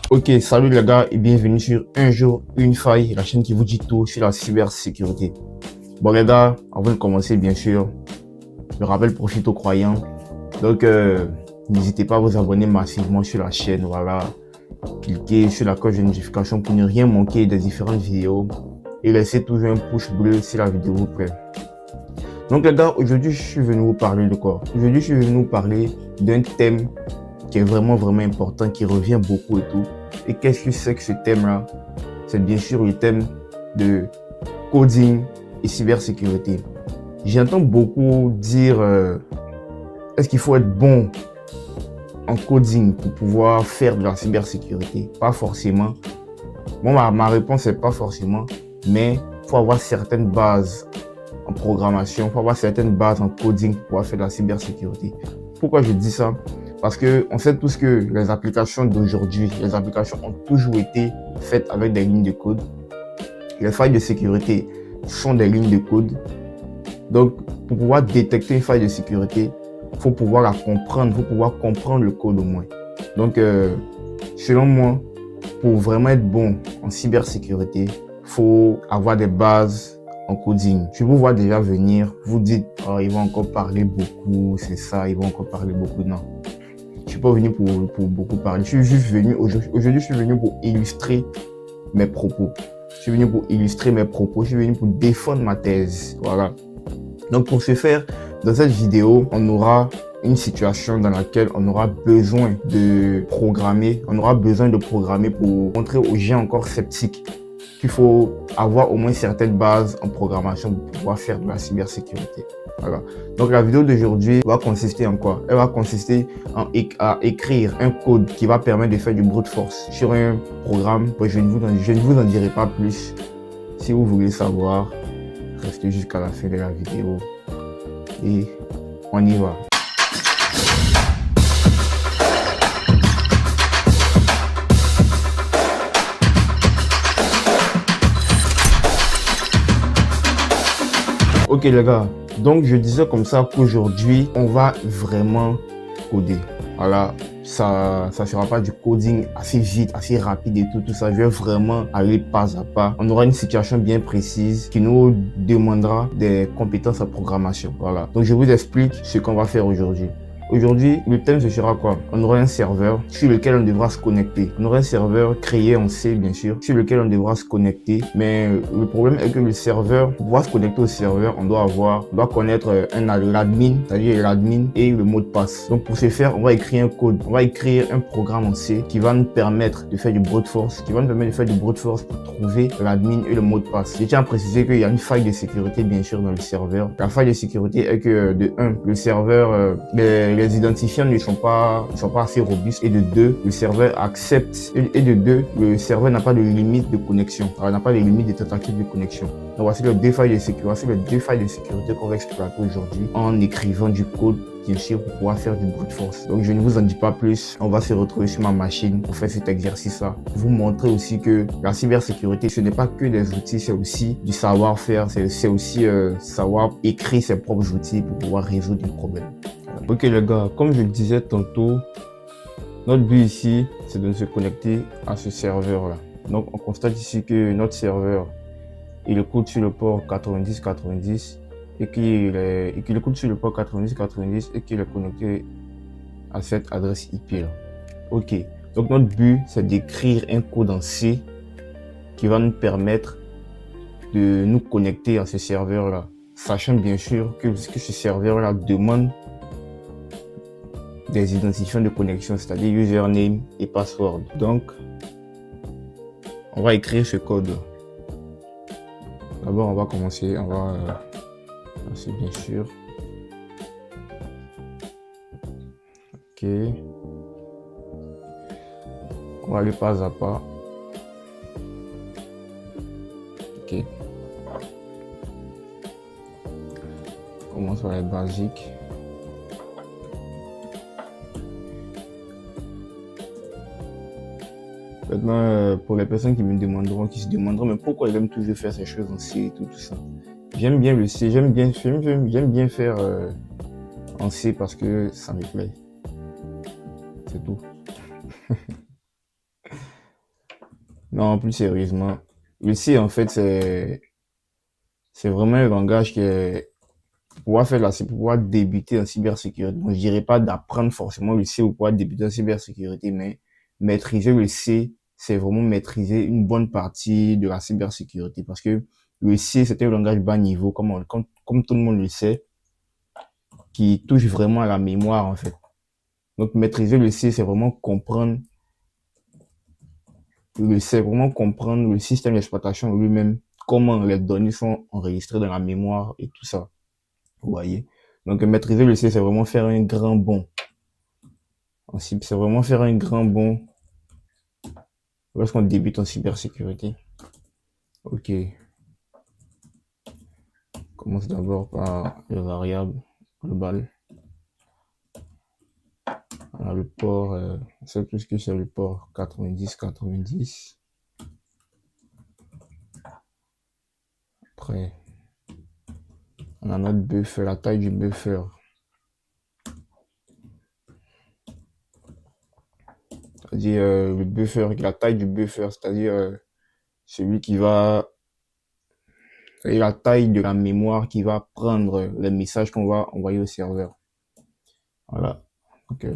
Ok, salut les gars et bienvenue sur Un jour, une faille, la chaîne qui vous dit tout sur la cybersécurité. Bon les gars, avant de commencer bien sûr, le rappel profite aux croyants. Donc n'hésitez pas à vous abonner massivement sur la chaîne, voilà. Cliquez sur la cloche de notification pour ne rien manquer des différentes vidéos. Et laissez toujours un pouce bleu si la vidéo vous plaît. Donc les gars, aujourd'hui je suis venu vous parler de quoi? Aujourd'hui je suis venu vous parler d'un thème qui est vraiment important, qui revient beaucoup et tout. Et qu'est-ce que c'est que ce thème-là? C'est bien sûr le thème de coding et cybersécurité. J'entends beaucoup dire est-ce qu'il faut être bon en coding pour pouvoir faire de la cybersécurité? Pas forcément. Bon, ma réponse est pas forcément, mais il faut avoir certaines bases en programmation, il faut avoir certaines bases en coding pour pouvoir faire de la cybersécurité. Pourquoi je dis ça? Parce que on sait tous que les applications d'aujourd'hui, les applications ont toujours été faites avec des lignes de code. Les failles de sécurité sont des lignes de code. Donc, pour pouvoir détecter une faille de sécurité, il faut pouvoir la comprendre, il faut pouvoir comprendre le code au moins. Donc, selon moi, pour vraiment être bon en cybersécurité, il faut avoir des bases en coding. Je vous vois déjà venir, vous dites, oh, ils vont encore parler beaucoup, c'est ça, ils vont encore parler beaucoup. Non. Je suis pas venu pour beaucoup parler. Je suis juste venu aujourd'hui, je suis venu pour illustrer mes propos. Je suis venu pour illustrer mes propos. Je suis venu pour défendre ma thèse. Voilà. Donc, pour ce faire, dans cette vidéo, on aura une situation dans laquelle on aura besoin de programmer. On aura besoin de programmer pour montrer aux gens encore sceptiques qu'il faut avoir au moins certaines bases en programmation pour pouvoir faire de la cybersécurité. Voilà. Donc la vidéo d'aujourd'hui va consister en quoi? Elle va consister à écrire un code qui va permettre de faire du brute force sur un programme. Je ne vous en dirai pas plus. Si vous voulez savoir, restez jusqu'à la fin de la vidéo et on y va. Ok les gars, donc je disais comme ça qu'aujourd'hui on va vraiment coder. Voilà, ça sera pas du coding assez vite, assez rapide et tout ça. Je vais vraiment aller pas à pas. On aura une situation bien précise qui nous demandera des compétences en programmation. Voilà, donc je vous explique ce qu'on va faire aujourd'hui. Aujourd'hui, le thème ce sera quoi? On aura un serveur sur lequel on devra se connecter. On aura un serveur créé en C, bien sûr, sur lequel on devra se connecter. Mais le problème est que le serveur, pour pouvoir se connecter au serveur, on doit connaître l'admin, c'est-à-dire l'admin et le mot de passe. Donc pour ce faire, on va écrire un code. On va écrire un programme en C qui va nous permettre de faire du brute force, pour trouver l'admin et le mot de passe. Je tiens à préciser qu'il y a une faille de sécurité, bien sûr, dans le serveur. La faille de sécurité est que de 1, le serveur, les identifiants ne sont pas assez robustes, et de 2, le serveur accepte, et de 2, le serveur n'a pas de limite de connexion. Alors, n'a pas de limite de tentative de connexion. Donc voici les deux failles de sécurité qu'on va exploiter aujourd'hui en écrivant du code, bien sûr, pour pouvoir faire du brute force. Donc je ne vous en dis pas plus, on va se retrouver sur ma machine pour faire cet exercice-là. Pour vous montrer aussi que la cybersécurité, ce n'est pas que des outils, c'est aussi du savoir-faire, c'est aussi savoir écrire ses propres outils pour pouvoir résoudre des problèmes. Ok les gars, comme je le disais tantôt, notre but ici, c'est de se connecter à ce serveur-là. Donc on constate ici que notre serveur, il écoute sur le port 90-90 et qu'il écoute sur le port 90-90 et qu'il est connecté à cette adresse IP là. Ok, donc notre but, c'est d'écrire un code en C qui va nous permettre de nous connecter à ce serveur-là, sachant bien sûr que ce serveur-là demande des identifiants de connexion, c'est-à-dire username et password. Donc, on va écrire ce code. D'abord, on va commencer, c'est bien sûr. Ok. On va aller pas à pas. Ok. On commence par les basiques. Maintenant, pour les personnes qui se demanderont, mais pourquoi ils aiment toujours faire ces choses en C et tout ça. J'aime bien le C, j'aime bien faire en C parce que ça me plaît. C'est tout. Non, plus sérieusement, le C, en fait, c'est vraiment un langage qui est pour pouvoir faire pour pouvoir débuter en cybersécurité. Bon, je dirais pas d'apprendre forcément le C pour pouvoir débuter en cybersécurité, mais maîtriser le C, c'est vraiment maîtriser une bonne partie de la cybersécurité parce que le C, c'est un langage bas niveau, comme tout le monde le sait, qui touche vraiment à la mémoire, en fait. Donc, maîtriser le C, c'est vraiment comprendre c'est vraiment comprendre le système d'exploitation lui-même, comment les données sont enregistrées dans la mémoire et tout ça. Vous voyez? Donc, maîtriser le C, c'est vraiment faire un grand bond. C'est vraiment faire un grand bond lorsqu'on débute en cybersécurité. Ok. On commence d'abord par les variables globales. On a le port, on sait plus que c'est le port 90-90. Après, on a notre buffer, la taille du buffer. C'est-à-dire le buffer, la taille du buffer, c'est-à-dire celui qui va, c'est la taille de la mémoire qui va prendre les messages qu'on va envoyer au serveur. Voilà. Donc,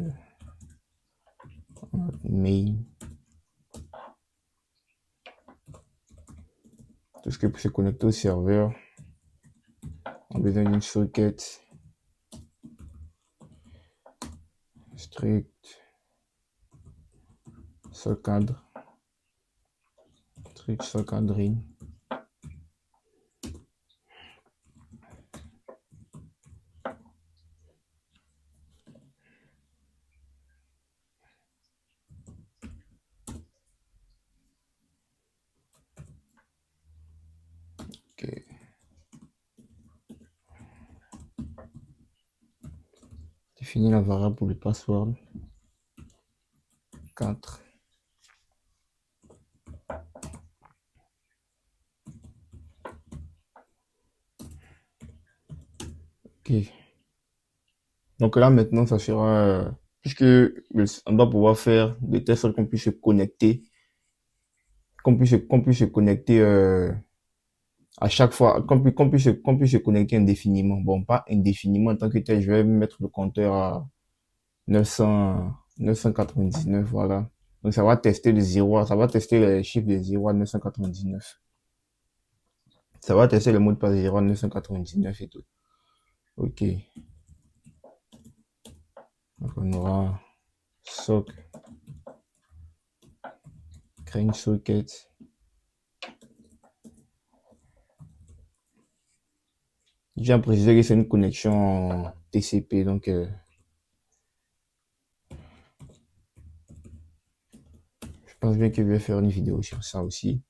main. Tout ce qui peut se connecter au serveur. On a besoin d'une socket. Strict. Seul cadre. Strict, seul cadrine. Ok. Définir la variable pour le password. 4. Ok. Donc là, maintenant, ça sera, puisque on doit pouvoir faire des tests qu'on puisse se connecter, qu'on puisse se connecter, à chaque fois, qu'on puisse se connecter indéfiniment. Bon, pas indéfiniment en tant que tel, je vais mettre le compteur à 999, voilà. Donc ça va tester de 0, ça va tester les chiffres de 0 à 999. Ça va tester les mots de passe de 0 à 999 et tout. Ok. Donc on aura sock, créer une socket. Je viens préciser que c'est une connexion TCP, donc je pense bien que je vais faire une vidéo sur ça aussi.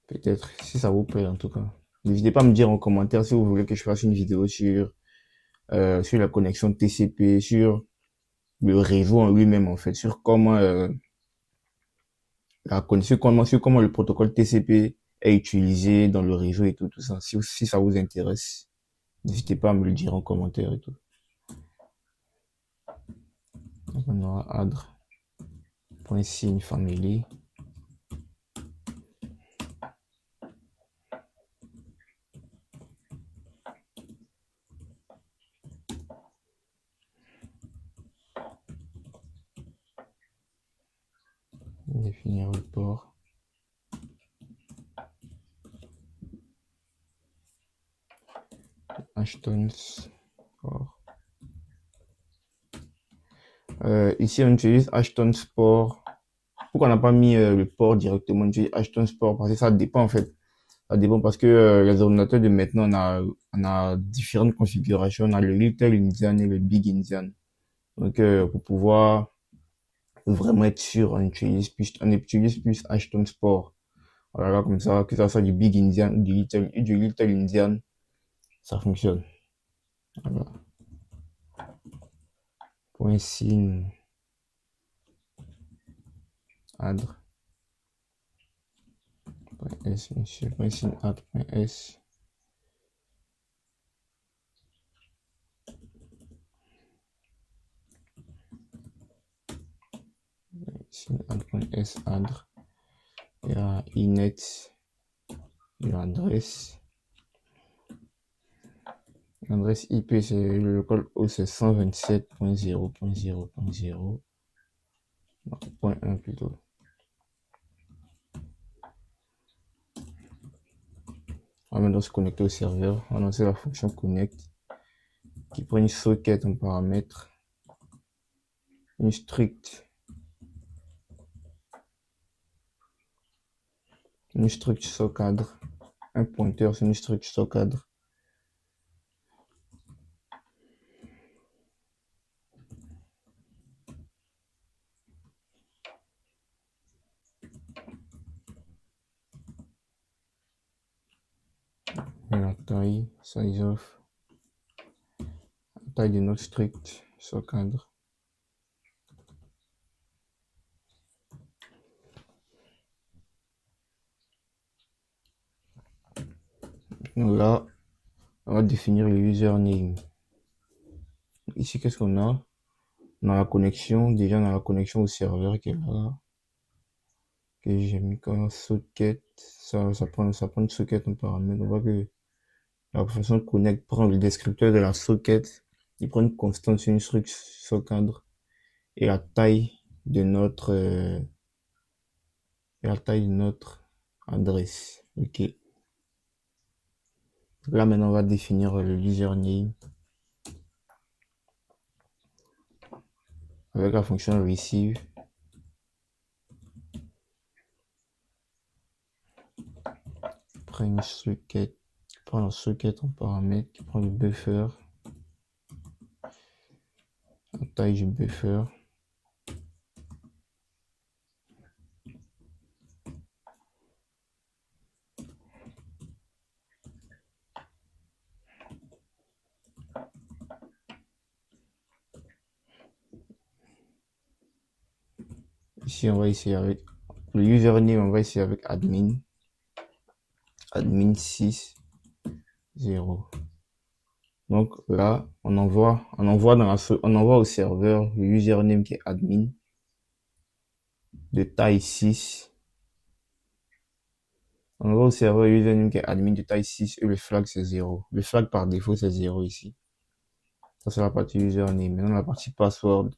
Peut-être, si ça vous plaît en tout cas. N'hésitez pas à me dire en commentaire si vous voulez que je fasse une vidéo sur la connexion TCP, sur le réseau en lui-même en fait, sur comment sur comment le protocole TCP est utilisé dans le réseau et tout ça. Si ça vous intéresse, n'hésitez pas à me le dire en commentaire et tout. Donc on aura adr.sign family. Définir le port. Hashtones port. Ici on utilise Hashtones port. Pourquoi on n'a pas mis le port directement? On utilise Hashtones port parce que ça dépend en fait. Ça dépend parce que les ordinateurs de maintenant, on a différentes configurations. On a le Little Indian et le Big Indian. Donc, pour pouvoir vraiment être sûr, on utilise plus Ashton Sport. Voilà, comme ça, que ça soit du Big Indian ou du Little Indian, ça fonctionne. Voilà. Point sign adr. Point S, monsieur. Point sign adr. Point S. add.sadr. Il y a inet de l'adresse. L'adresse IP, c'est le local host, c'est 127.0.0.0. Point 1 plutôt. On va maintenant se connecter au serveur. On va lancer la fonction connect qui prend une socket en paramètre, une struct socadre, un pointeur sur une struct socadre. Et la taille, size of, la taille de notre struct socadre. Donc là, on va définir le username. Ici, qu'est-ce qu'on a? On a la connexion. Déjà, on a la connexion au serveur qui est là. Que j'ai mis comme socket. Ça prend une socket en paramètre. On voit que la fonction connect prend le descripteur de la socket. Il prend une constante sur une struct socadre et la taille de notre adresse. Ok. Là maintenant on va définir le username avec la fonction receive. Prend une socket, prend la socket en paramètre, qui prend le buffer, la taille du buffer. Ici on va essayer avec le username, on va essayer avec admin 6 0. Donc là on envoie au serveur le username qui est admin de taille 6. On envoie au serveur le username qui est admin de taille 6 et le flag c'est 0. Le flag par défaut c'est 0 ici. Ça c'est la partie username. Maintenant la partie password.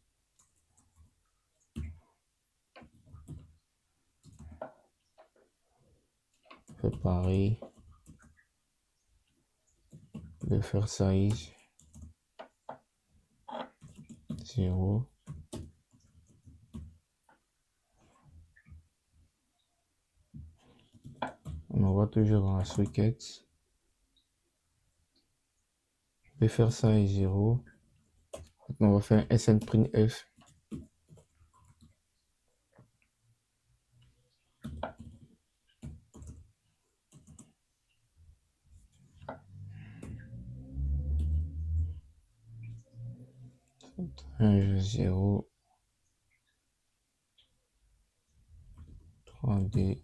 Fait pareil. Buffer size 0. On envoie toujours dans la socket. Buffer size 0. Maintenant on va faire un snprintf. Un 0 3D.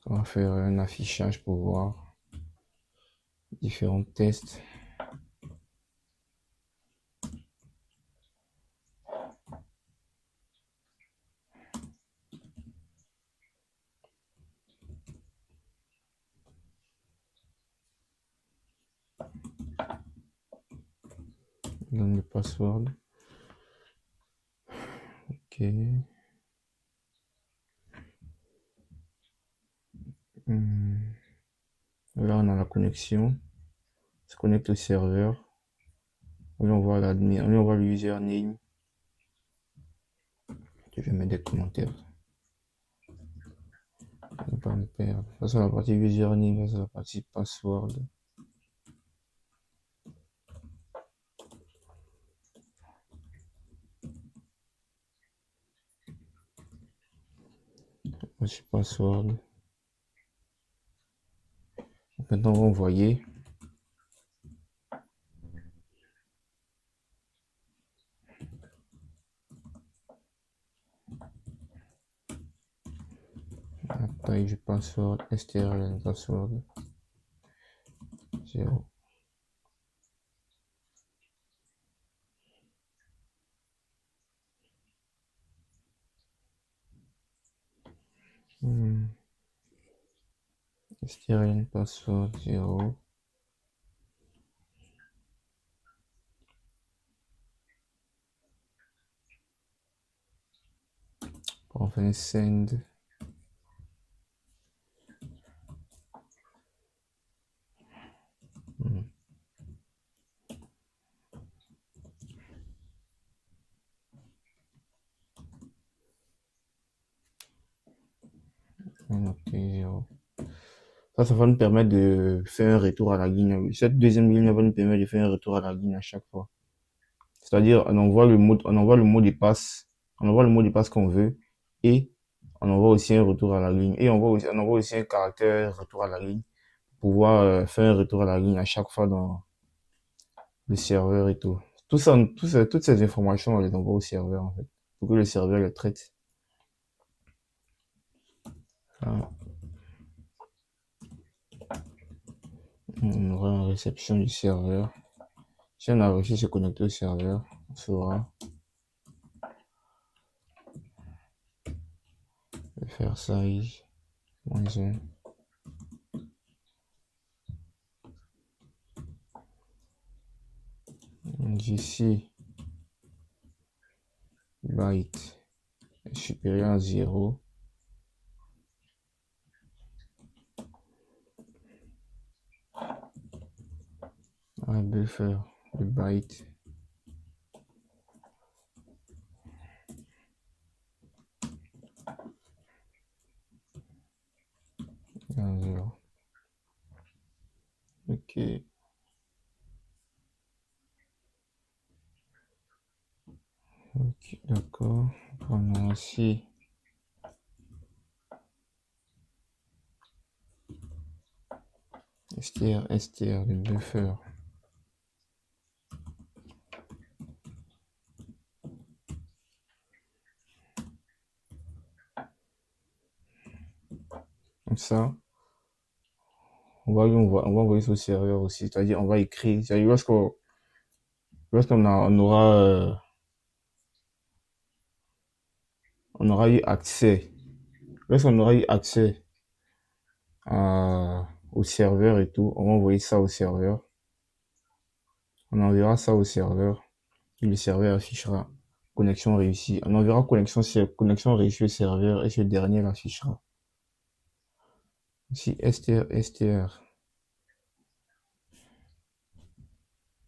On va faire un affichage pour voir différents tests. Donne le password. Ok. Là on a la connexion. On se connecte au serveur. On lui envoie l'admin, on lui envoie le username. Je vais mettre des commentaires. Ne pas me perdre. Ça c'est la partie username, ça c'est la partie password. Voici password. Donc maintenant on va envoyer. La Sage password, strlen password 0. strlen password 0. On fait send. Ça va nous permettre de faire un retour à la ligne. Cette deuxième ligne va nous permettre de faire un retour à la ligne à chaque fois. C'est-à-dire, on envoie le mot de passe, on envoie le mot de passe qu'on veut et on envoie aussi un retour à la ligne. Et on envoie aussi un caractère retour à la ligne pour pouvoir faire un retour à la ligne à chaque fois dans le serveur et tout. Tout ça, toutes ces informations, on les envoie au serveur en fait, pour que le serveur les traite. Ah. On aura une réception du serveur. Si on a réussi à se connecter au serveur, on saura faire size -1. D'ici byte est supérieur à 0. Un buffer de byte à 0. Ok. Ok, d'accord. On a aussi str de buffer. Comme ça, on va envoyer sur le serveur aussi. C'est-à-dire, on va écrire. C'est-à-dire, on aura eu accès. Lorsqu'on aura eu accès au serveur et tout, on va envoyer ça au serveur. On enverra ça au serveur. Et le serveur affichera connexion réussie. On enverra connexion réussie au serveur et ce dernier l'affichera. Ici, str.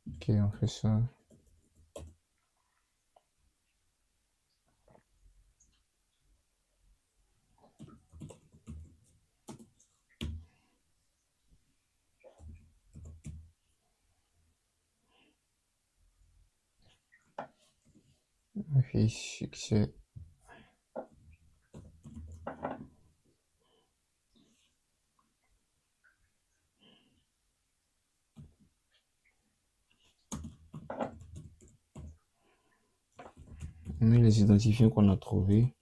Ok, on fait ça. Affiche succès. On met les identifiants qu'on a trouvés.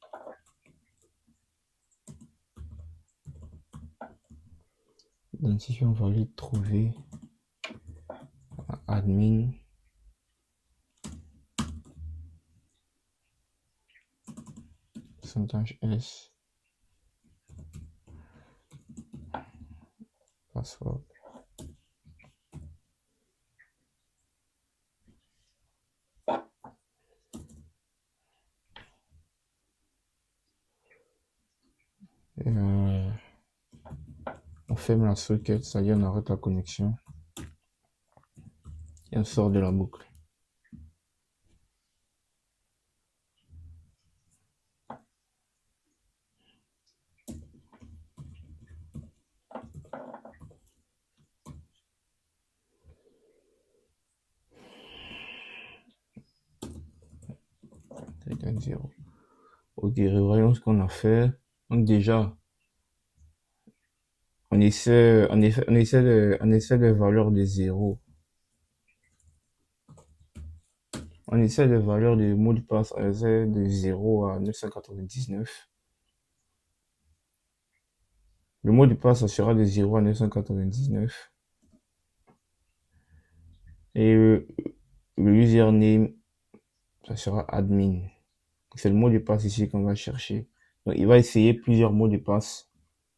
Identifiant valide trouvé. Admin. Pourcentage S. Password. On ferme la socket, c'est-à-dire on arrête la connexion. Et on sort de la boucle. C'est 0. Ok, revoyons ce qu'on a fait. Donc déjà, on essaie les valeurs de 0. On essaie les valeurs de mot de passe, on essaie de 0 à 999. Le mot de passe, ça sera de 0 à 999. Et le username, ça sera admin. C'est le mot de passe ici qu'on va chercher. Donc, il va essayer plusieurs mots de passe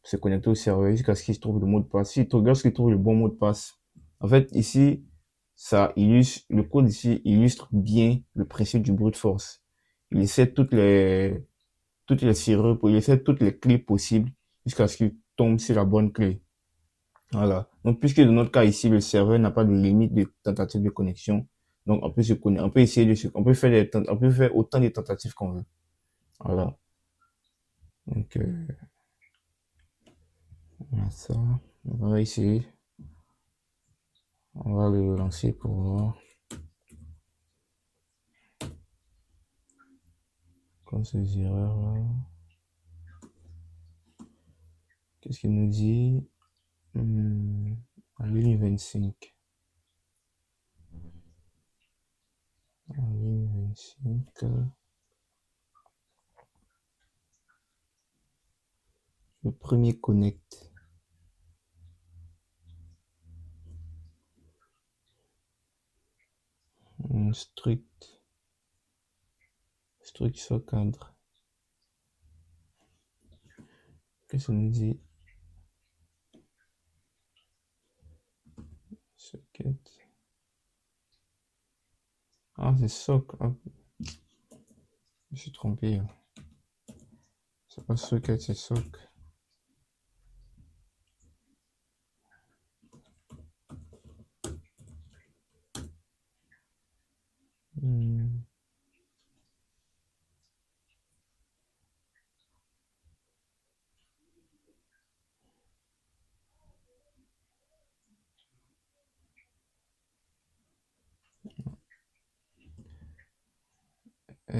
pour se connecter au serveur jusqu'à ce qu'il se trouve le mot de passe. S'il trouve, lorsqu'il trouve le bon mot de passe, en fait, ici, ça illustre, le code ici illustre bien le principe du brute force. Il essaie toutes les serrures, il essaie toutes les clés possibles jusqu'à ce qu'il tombe sur la bonne clé. Voilà. Donc, puisque dans notre cas ici, le serveur n'a pas de limite de tentative de connexion, donc on peut se connecter, on peut essayer on peut faire autant de tentatives qu'on veut. Voilà. Donc, voilà ça. On va essayer. On va le lancer pour voir. Comme ces erreurs là. Qu'est-ce qu'il nous dit? En ligne 25. En ligne 25. Le premier connect. Strict sur cadre. Qu'est-ce qu'on nous dit? Socket. Ah, c'est soc. Ah. Je me suis trompé. C'est pas socket, c'est soc.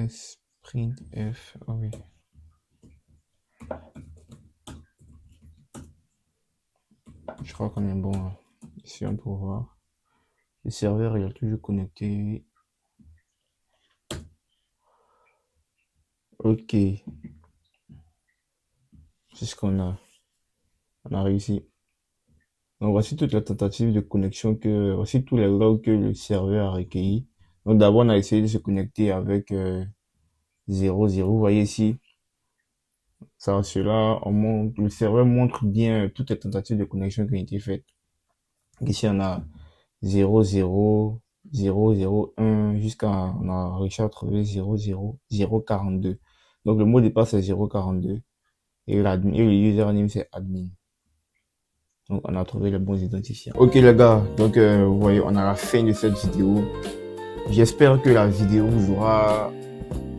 Sprintf, ah oui. Je crois qu'on est bon là. Ici on peut voir. Le serveur il est toujours connecté. Ok. C'est ce qu'on a. On a réussi. Donc voici toute la tentative de connexion voici tous les logs que le serveur a recueillis. Donc d'abord on a essayé de se connecter avec 0, 0. Vous voyez ici. Cela, le serveur montre bien toutes les tentatives de connexion qui ont été faites. Ici, on a 0, 0, 0, 0, 1, jusqu'à, on a réussi à trouver 0, 0, 0, 42. Donc, le mot de passe, c'est 0, 42. Et le username, c'est admin. Donc, on a trouvé les bons identifiants. Ok, les gars. Donc, vous voyez, on a la fin de cette vidéo. J'espère que la vidéo vous aura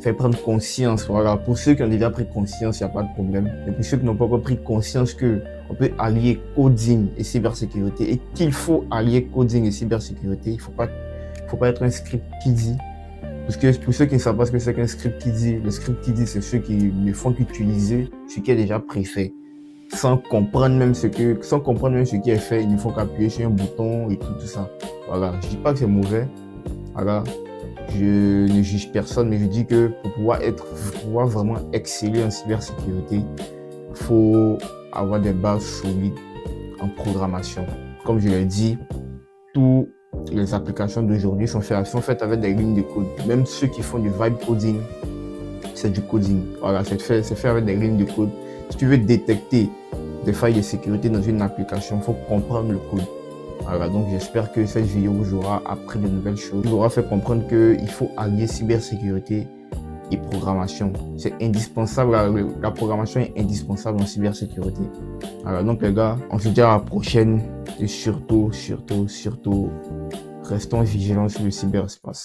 fait prendre conscience. Voilà, pour ceux qui ont déjà pris conscience, il n'y a pas de problème. Et pour ceux qui n'ont pas encore pris conscience que on peut allier coding et cybersécurité et qu'il faut allier coding et cybersécurité, il faut pas être un script kiddie. Parce que pour ceux qui ne savent pas ce que c'est qu'un script kiddie, le script kiddie, c'est ceux qui ne font qu'utiliser ce qui est déjà préfet. Sans comprendre même ce qui est fait, ils ne font qu'appuyer sur un bouton et tout ça. Voilà. Je dis pas que c'est mauvais. Voilà. Je ne juge personne, mais je dis que pour pouvoir vraiment exceller en cybersécurité, il faut avoir des bases solides en programmation. Comme je l'ai dit, toutes les applications d'aujourd'hui sont faites avec des lignes de code. Même ceux qui font du vibe coding, c'est du coding. Voilà, c'est fait avec des lignes de code. Si tu veux détecter des failles de sécurité dans une application, il faut comprendre le code. Voilà, donc j'espère que cette vidéo vous aura appris de nouvelles choses, vous aura fait comprendre qu'il faut allier cybersécurité et programmation. C'est indispensable, la programmation est indispensable en cybersécurité. Voilà, donc les gars, on se dit à la prochaine et surtout, restons vigilants sur le cyberespace.